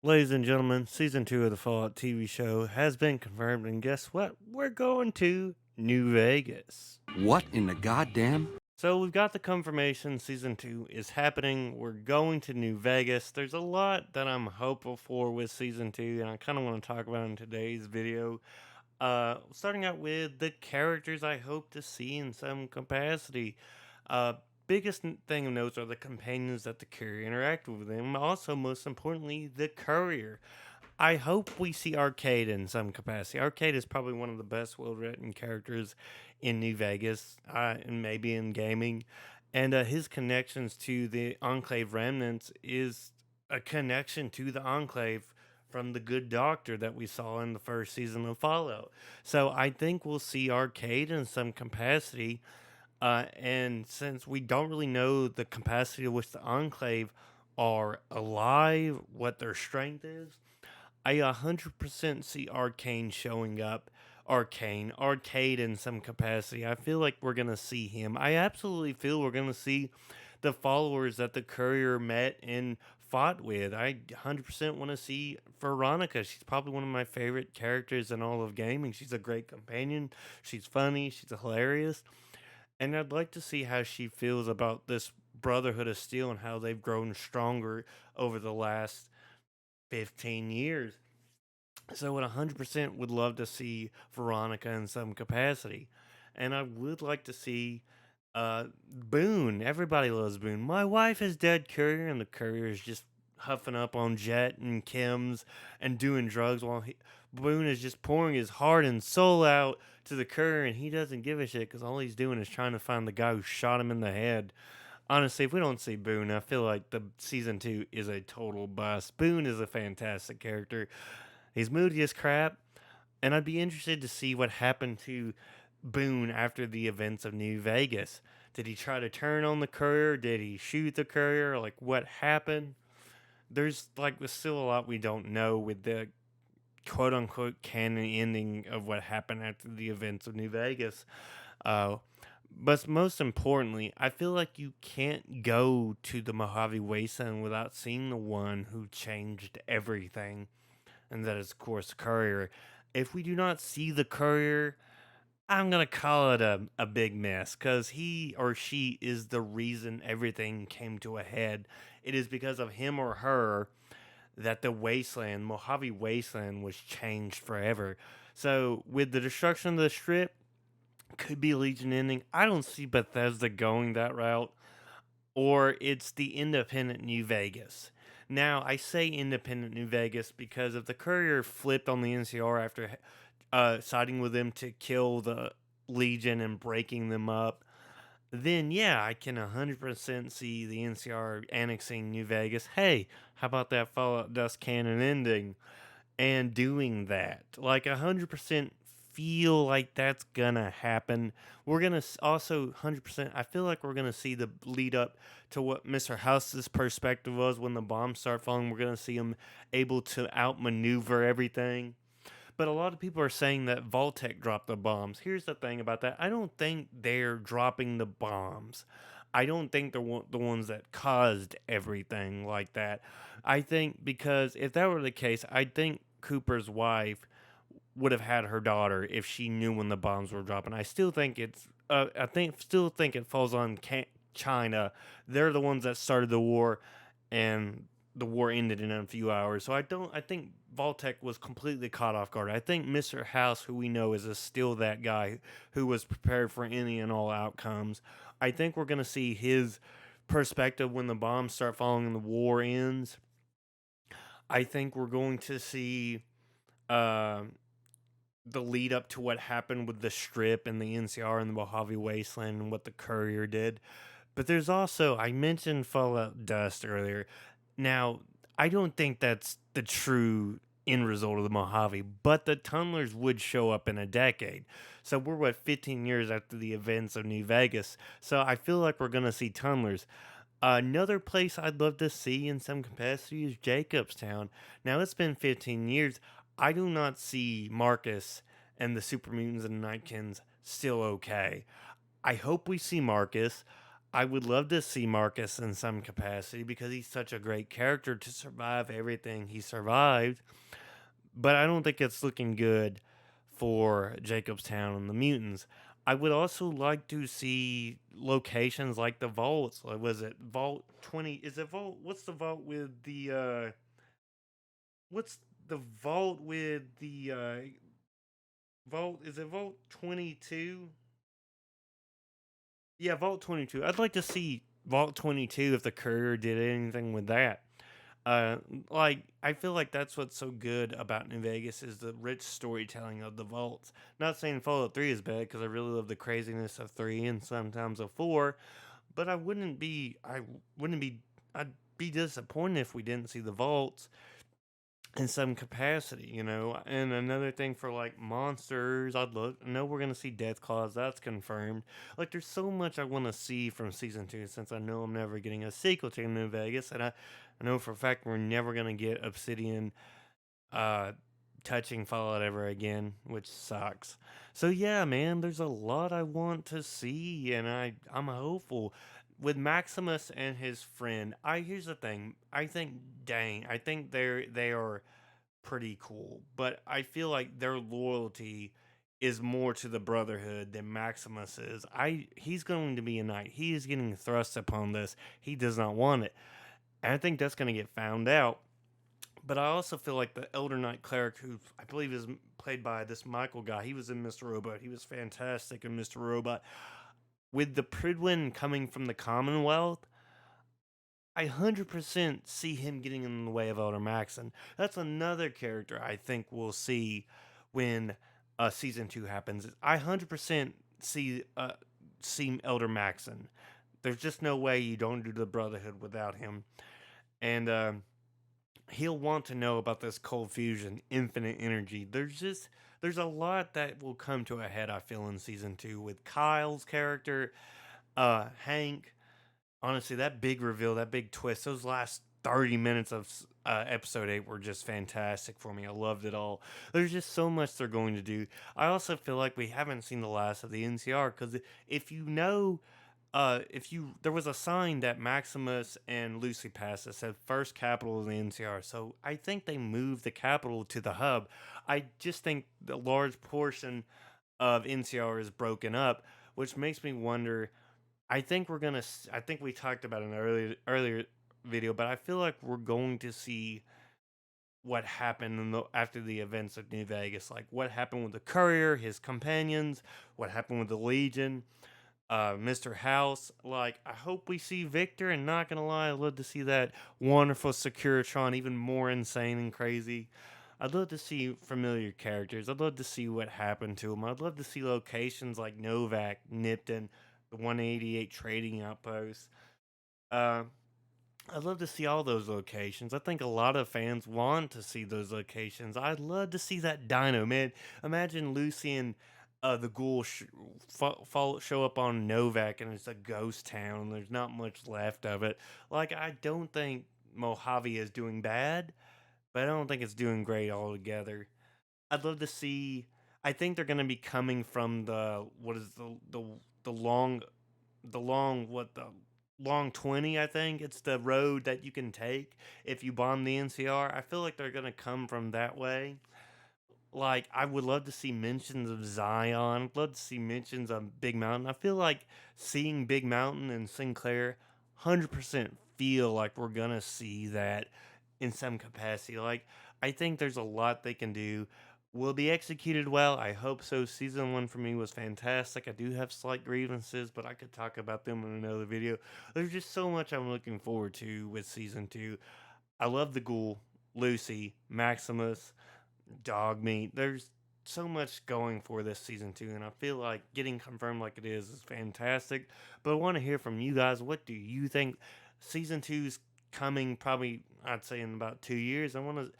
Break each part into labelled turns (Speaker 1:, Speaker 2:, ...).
Speaker 1: Ladies and gentlemen, season 2 of the Fallout TV show has been confirmed, and guess what? We're going to New Vegas.
Speaker 2: What in the goddamn?
Speaker 1: So we've got the confirmation season 2 is happening. We're going to New Vegas. There's a lot that I'm hopeful for with season 2, and I kind of want to talk about in today's video. Starting out with the characters I hope to see in some capacity. Uh, thing of note are the companions that the courier interact with them. Also, most importantly, the courier. I hope we see Arcade in some capacity. Arcade is probably one of the best well-written characters in New Vegas, and maybe in gaming. And his connections to the Enclave remnants is a connection to the Enclave from the Good Doctor that we saw in the first season of Fallout. So I think we'll see Arcade in some capacity. And since we don't really know the capacity to which the Enclave are alive, what their strength is, I 100% see Arcane showing up. Arcade in some capacity. I feel like we're going to see him. I absolutely feel we're going to see the followers that the courier met and fought with. I 100% want to see Veronica. She's probably one of my favorite characters in all of gaming. She's a great companion. She's funny. She's hilarious. And I'd like to see how she feels about this Brotherhood of Steel and how they've grown stronger over the last 15 years. So, I 100% would love to see Veronica in some capacity. And I would like to see Boone. Everybody loves Boone. My wife is dead courier, and the courier is just huffing up on Jet and Kim's and doing drugs while Boone is just pouring his heart and soul out to the courier, and he doesn't give a shit because all he's doing is trying to find the guy who shot him in the head. Honestly, if we don't see Boone, I feel like the season 2 is a total bust. Boone is a fantastic character. He's moody as crap, and I'd be interested to see what happened to Boone after the events of New Vegas. Did he try to turn on the courier? Did he shoot the courier? Like, what happened? There's still a lot we don't know with the quote unquote canon ending of what happened after the events of New Vegas. Uh, but most importantly, I feel like you can't go to the Mojave Wasteland without seeing the one who changed everything, and that is, of course, the courier. If we do not see the courier, I'm gonna call it a big mess because he or she is the reason everything came to a head. It is because of him or her that the wasteland, Mojave Wasteland, was changed forever. So with the destruction of the strip, could be Legion ending. I don't see Bethesda going that route, or it's the independent New Vegas. Now, I say independent New Vegas because if the courier flipped on the NCR after siding with them to kill the Legion and breaking them up, then yeah, I can 100% see the NCR annexing New Vegas. Hey, how about that Fallout Dust Cannon ending? And doing that. Like 100% feel like that's gonna happen. We're gonna also 100%. I feel like we're gonna see the lead up to what Mr. House's perspective was when the bombs start falling. We're gonna see him able to outmaneuver everything. But a lot of people are saying that Voltec dropped the bombs. Here's the thing about that. I don't think they're dropping the bombs. I don't think they're the ones that caused everything like that. I think because if that were the case, I think Cooper's wife would have had her daughter if she knew when the bombs were dropping. I still think still think it falls on China. They're the ones that started the war, and the war ended in a few hours. So I think Voltec was completely caught off guard. I think Mr. House, who we know is still that guy who was prepared for any and all outcomes. I think we're going to see his perspective when the bombs start falling and the war ends. I think we're going to see uh, the lead up to what happened with the Strip and the NCR and the Mojave Wasteland and what the Courier did. But there's also, I mentioned Fallout Dust earlier. Now, I don't think that's the true end result of the Mojave, but the tunnelers would show up in a decade. So we're, what, 15 years after the events of New Vegas. So I feel like we're going to see tunnelers. Another place I'd love to see in some capacity is Jacobstown. Now, it's been 15 years. I do not see Marcus and the Super Mutants and Nightkins still okay. I hope we see Marcus. I would love to see Marcus in some capacity because he's such a great character to survive everything he survived. But I don't think it's looking good for Jacobstown and the mutants. I would also like to see locations like the vaults. Like, was it Vault 20? Is it Vault? What's the vault with the what's the vault with the vault? Is it Vault 22? Yeah, Vault 22. I'd like to see Vault 22 if the courier did anything with that. Uh, like I feel like that's what's so good about New Vegas is the rich storytelling of the vaults. Not saying Fallout 3 is bad because I really love the craziness of 3 and sometimes of 4, but wouldn't be I'd be disappointed if we didn't see the vaults in some capacity, you know. And another thing for like monsters, I know we're gonna see Death Claws, that's confirmed. Like there's so much I want to see from season two since I know I'm never getting a sequel to New Vegas, and I know for a fact we're never gonna get Obsidian uh touching Fallout ever again, which sucks. So yeah, man, there's a lot I want to see, and I'm hopeful. With Maximus and his friend, I here's the thing. I think they are pretty cool. But I feel like their loyalty is more to the Brotherhood than Maximus is. He's going to be a knight. He is getting thrust upon this. He does not want it. And I think that's going to get found out. But I also feel like the Elder Knight cleric, who I believe is played by this Michael guy, he was in Mr. Robot. He was fantastic in Mr. Robot. With the Pridwin coming from the Commonwealth, I 100% see him getting in the way of Elder Maxon. That's another character I think we'll see when season 2 happens. I 100% see Elder Maxon. There's just no way you don't do the Brotherhood without him. And he'll want to know about this cold fusion, infinite energy. There's a lot that will come to a head, I feel, in season 2 with Kyle's character, Hank. Honestly, that big reveal, that big twist, those last 30 minutes of episode 8 were just fantastic for me. I loved it all. There's just so much they're going to do. I also feel like we haven't seen the last of the NCR because if you know, if you there was a sign that Maximus and Lucy passed that said first capital of the NCR. So I think they moved the capital to the hub. I just think the large portion of NCR is broken up, which makes me wonder. I think we talked about it in an earlier video, but I feel like we're going to see what happened after the events of New Vegas, like what happened with the courier, his companions, what happened with the Legion, Mr. House. Like, I hope we see Victor, and not gonna lie, I'd love to see that wonderful Securitron even more insane and crazy. I'd love to see familiar characters. I'd love to see what happened to them. I'd love to see locations like Novak, Nipton, the 188 trading outpost. Uh, I'd love to see all those locations. I think a lot of fans want to see those locations. I'd love to see that dino, man. Imagine Lucy and the ghoul show up on Novak and it's a ghost town. There's not much left of it. Like, I don't think Mojave is doing bad, but I don't think it's doing great altogether. I'd love to see. I think they're going to be coming from the what is the long the long what the long 20. I think it's the road that you can take if you bomb the NCR. I feel like they're going to come from that way. Like, I would love to see mentions of Zion. I'd love to see mentions of Big Mountain. I feel like seeing Big Mountain and Sinclair 100% feel like we're going to see that in some capacity. Like, I think there's a lot they can do. Will be executed well. I hope so. Season 1 for me was fantastic. I do have slight grievances, but I could talk about them in another video. There's just so much I'm looking forward to with season 2. I love the ghoul, Lucy, Maximus, dog meat. There's so much going for this season 2, and I feel like getting confirmed like it is fantastic. But I want to hear from you guys. What do you think? Season two's coming probably, I'd say, in about 2 years. I want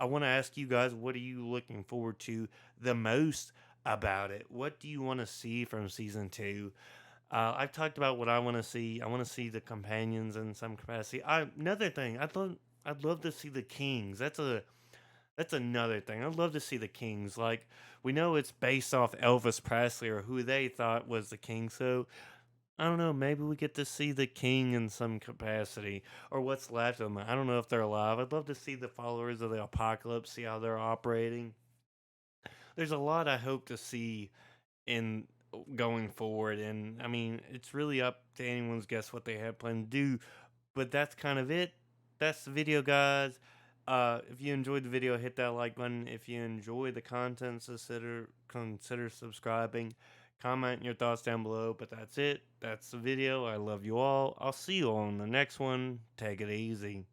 Speaker 1: to ask you guys, what are you looking forward to the most about it? What do you want to see from season 2? I've talked about what I want to see. I want to see the companions in some capacity. Another thing, I'd love to see the kings. That's another thing. I'd love to see the Kings. Like, we know it's based off Elvis Presley or who they thought was the king. So I don't know, maybe we get to see the king in some capacity, or what's left of them. I don't know if they're alive. I'd love to see the followers of the apocalypse, see how they're operating. There's a lot I hope to see in going forward, and I mean, it's really up to anyone's guess what they have planned to do. But that's kind of it. That's the video, guys. If you enjoyed the video, hit that like button. If you enjoy the content, consider subscribing. Comment your thoughts down below. But that's it. That's the video. I love you all. I'll see you on the next one. Take it easy.